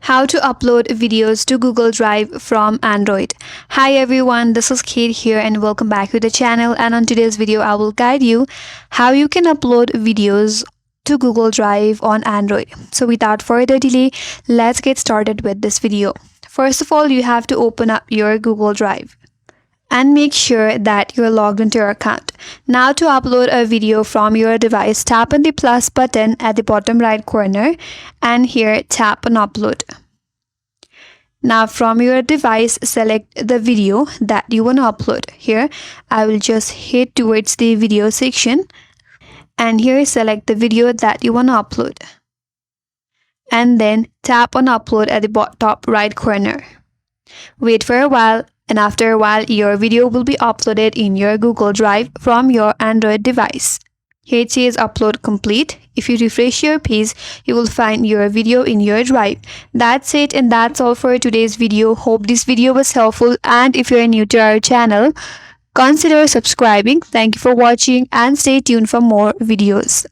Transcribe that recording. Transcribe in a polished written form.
How to upload videos to Google Drive from Android. Hi everyone, this is Kate here and welcome back to the channel, and on today's video I will guide you how you can upload videos to Google Drive on Android. So without further delay, let's get started with this video. First of all, you have to open up your Google Drive and make sure that you're logged into your account. Now to upload a video from your device, tap on the plus button at the bottom right corner and here tap on upload. Now from your device, select the video that you want to upload. Here I will just head towards the video section and here select the video that you want to upload. And then tap on upload at the top right corner. Wait for a while, and after a while your video will be uploaded in your Google Drive from your Android device. Here it says upload complete. If you refresh your page, you will find your video in your drive. That's it, and that's all for today's video. Hope this video was helpful, and if you're new to our channel, consider subscribing. Thank you for watching and stay tuned for more videos.